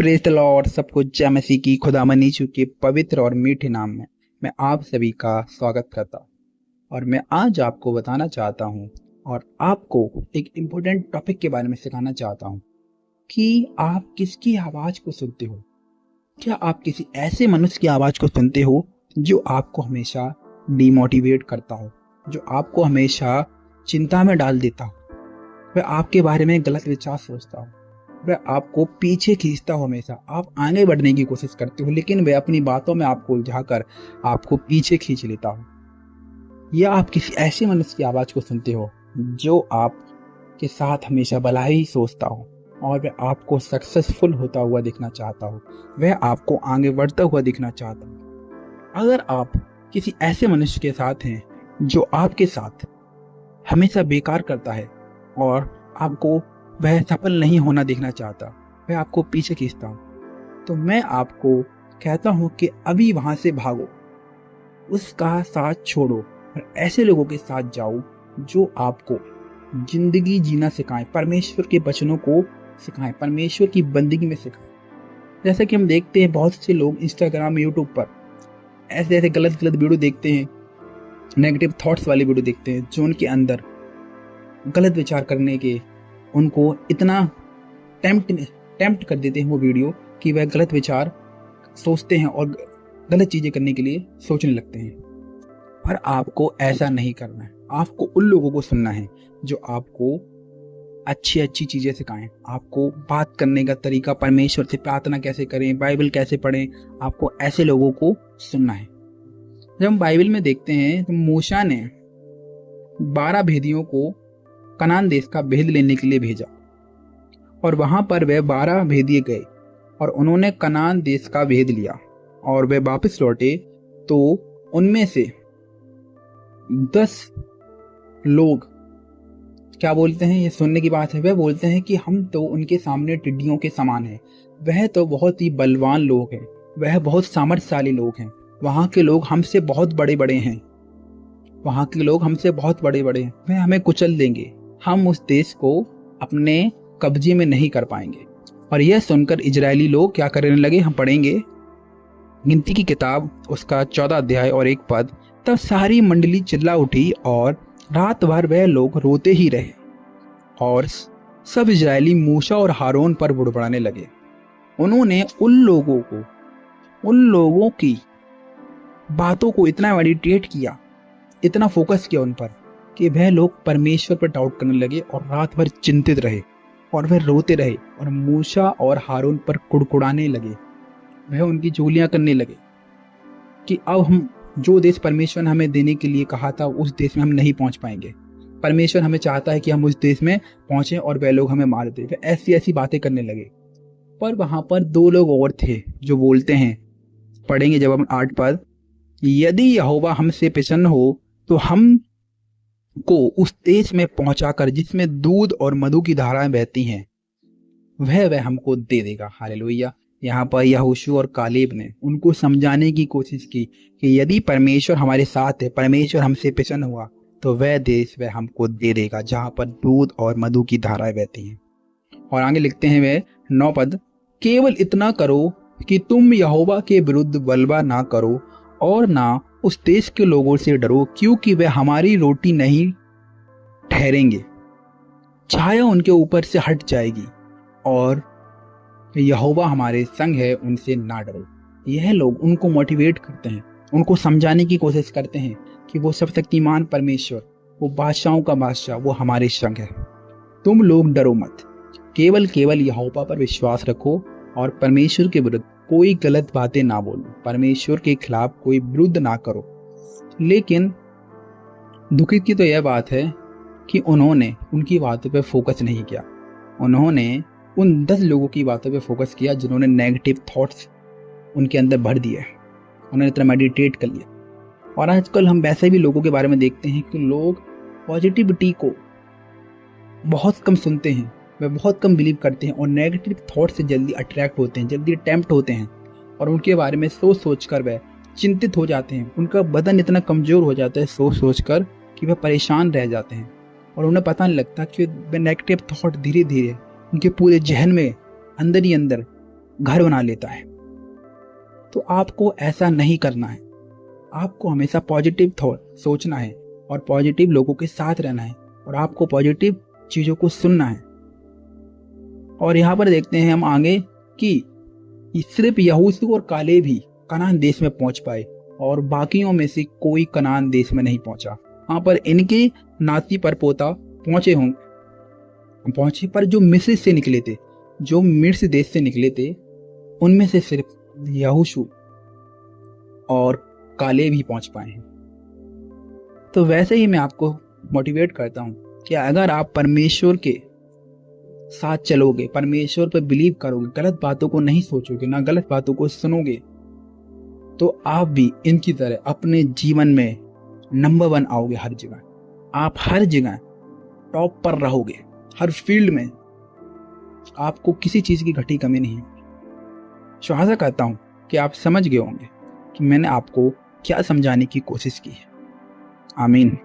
Praise the Lord. सब कुछ जय मसीह की खुदाबंदी यीशु के पवित्र और मीठे नाम में मैं आप सभी का स्वागत करता हूँ। और मैं आज आपको बताना चाहता हूँ और आपको एक इम्पोर्टेंट टॉपिक के बारे में सिखाना चाहता हूँ कि आप किसकी आवाज़ को सुनते हो। क्या आप किसी ऐसे मनुष्य की आवाज़ को सुनते हो जो आपको हमेशा डिमोटिवेट करता हो, जो आपको हमेशा चिंता में डाल देता हो, वह आपके बारे में गलत विचार सोचता हो, वह आपको पीछे खींचता हो। हमेशा आप आगे बढ़ने की कोशिश करते हो लेकिन वह अपनी बातों में आपको उलझाकर आपको पीछे खींच लेता हो। या आप किसी ऐसे मनुष्य की आवाज़ को सुनते हो जो आपके साथ हमेशा भलाई ही सोचता हो और वह आपको सक्सेसफुल होता हुआ दिखना चाहता हो, वह आपको आगे बढ़ता हुआ दिखना चाहता हो। अगर आप किसी ऐसे मनुष्य के साथ हैं जो आपके साथ हमेशा बेकार करता है और आपको वह सफल नहीं होना देखना चाहता, वह आपको पीछे खींचता हो, तो मैं आपको कहता हूँ कि अभी वहाँ से भागो, उसका साथ छोड़ो और ऐसे लोगों के साथ जाओ जो आपको जिंदगी जीना सिखाएं, परमेश्वर के वचनों को सिखाएं, परमेश्वर की बंदगी में सिखाएं। जैसा कि हम देखते हैं बहुत से लोग इंस्टाग्राम यूट्यूब पर ऐसे ऐसे गलत गलत वीडियो देखते हैं, नेगेटिव थॉट्स वाली वीडियो देखते हैं जो उनके अंदर गलत विचार करने के उनको इतना टेम्प्ट कर देते हैं वो वीडियो कि वह गलत विचार सोचते हैं और गलत चीज़ें करने के लिए सोचने लगते हैं। पर आपको ऐसा नहीं करना है। आपको उन लोगों को सुनना है जो आपको अच्छी अच्छी चीज़ें सिखाएं, आपको बात करने का तरीका, परमेश्वर से प्रार्थना कैसे करें, बाइबल कैसे पढ़ें, आपको ऐसे लोगों को सुनना है। जब हम बाइबल में देखते हैं तो मूसा ने 12 भेदियों को कनान देश का भेद लेने के लिए भेजा और वहां पर वे 12 भेदिए गए और उन्होंने कनान देश का भेद लिया और वे वापस लौटे तो उनमें से 10 लोग क्या बोलते हैं, ये सुनने की बात है, वे बोलते हैं कि हम तो उनके सामने टिड्डियों के समान हैं, वह तो बहुत ही बलवान लोग हैं, वह बहुत सामर्थ्यशाली लोग हैं, वहाँ के लोग हमसे बहुत बड़े बड़े हैं, वहाँ के लोग हमसे बहुत बड़े बड़े हैं, वह हमें कुचल देंगे, हम उस देश को अपने कब्जे में नहीं कर पाएंगे। और यह सुनकर इजरायली लोग क्या करने लगे, हम पढ़ेंगे गिनती की किताब उसका 14 अध्याय और 1 पद। तब सारी मंडली चिल्ला उठी और रात भर वह लोग रोते ही रहे और सब इजरायली मूसा और हारून पर बुड़बुड़ाने लगे। उन्होंने उन लोगों की बातों को इतना मेडिटेट किया, इतना फोकस किया उन पर कि वह लोग परमेश्वर पर डाउट करने लगे और रात भर चिंतित रहे और वह रोते रहे और मूसा और हारून पर कुड़कुड़ाने लगे। वह उनकी चुगलियां करने लगे कि अब हम जो देश परमेश्वर ने हमें देने के लिए कहा था उस देश में हम नहीं पहुंच पाएंगे, परमेश्वर हमें चाहता है कि हम उस देश में पहुंचे और वह लोग हमें मार दे। वह ऐसी ऐसी बातें करने लगे। पर वहां पर 2 लोग और थे जो बोलते हैं, पढ़ेंगे जब हम 8 पद, यदि यहोवा हमसे प्रसन्न हो तो हम को उस देश में पहुंचाकर जिसमें दूध और मधु की धाराएं बहती हैं वह हमको दे देगा। हालेलुया। यहाँ पर यहोशू और कालेब ने उनको समझाने की कोशिश की कि यदि परमेश्वर हमारे साथ है, परमेश्वर हमसे प्रसन्न हुआ तो वह देश वह हमको दे देगा जहाँ पर दूध और मधु की धाराएं बहती हैं। और आगे लिखते हैं वे 9 पद, केवल इतना करो कि तुम यहोवा के विरुद्ध बलवा ना करो और ना उस देश के लोगों से डरो, क्योंकि वे हमारी रोटी नहीं ठहरेंगे, छाया उनके ऊपर से हट जाएगी और यहोवा हमारे संग है, उनसे ना डरो। यह लोग उनको मोटिवेट करते हैं, उनको समझाने की कोशिश करते हैं कि वो सब शक्तिमान परमेश्वर, वो बादशाहों का बादशाह, वो हमारे संग है। तुम लोग डरो मत, केवल यहोवा पर विश्वास रखो और परमेश्वर के विरुद्ध कोई गलत बातें ना बोलो, परमेश्वर के खिलाफ कोई विरुद्ध ना करो। लेकिन दुखित की तो यह बात है कि उन्होंने उनकी बातों पे फोकस नहीं किया। उन्होंने उन 10 लोगों की बातों पे फोकस किया जिन्होंने नेगेटिव थॉट्स उनके अंदर भर दिए, उन्होंने इतना मेडिटेट कर लिया। और आजकल हम वैसे भी लोगों के बारे में देखते हैं कि लोग पॉजिटिविटी को बहुत कम सुनते हैं, वे बहुत कम बिलीव करते हैं और नेगेटिव थॉट से जल्दी अट्रैक्ट होते हैं, जल्दी टेम्प्ट होते हैं और उनके बारे में सोच कर वह चिंतित हो जाते हैं। उनका बदन इतना कमज़ोर हो जाता है सोच कर कि वह परेशान रह जाते हैं और उन्हें पता नहीं लगता कि वह नेगेटिव थॉट धीरे धीरे उनके पूरे जहन में अंदर ही अंदर घर बना लेता है। तो आपको ऐसा नहीं करना है। आपको हमेशा पॉजिटिव थॉट सोचना है और पॉजिटिव लोगों के साथ रहना है और आपको पॉजिटिव चीज़ों को सुनना है। और यहाँ पर देखते हैं हम आगे कि सिर्फ यहोशू और कालेब भी कनान देश में पहुंच पाए और बाकियों में से कोई कनान देश में नहीं पहुंचा। वहाँ पर इनके नाती पर पोता पहुंचे पर जो मिस्र से निकले थे, जो मिस्र देश से निकले थे, उनमें से सिर्फ यहोशू और कालेब ही पहुंच पाए हैं। तो वैसे ही मैं आपको मोटिवेट करता हूँ कि अगर आप परमेश्वर के साथ चलोगे, परमेश्वर पर बिलीव करोगे, गलत बातों को नहीं सोचोगे, ना गलत बातों को सुनोगे, तो आप भी इनकी तरह अपने जीवन में नंबर 1 आओगे। हर जगह आप हर जगह टॉप पर रहोगे, हर फील्ड में आपको किसी चीज की घटी कमी नहीं है। तो आशा करता हूं कि आप समझ गए होंगे कि मैंने आपको क्या समझाने की कोशिश की है। आमीन।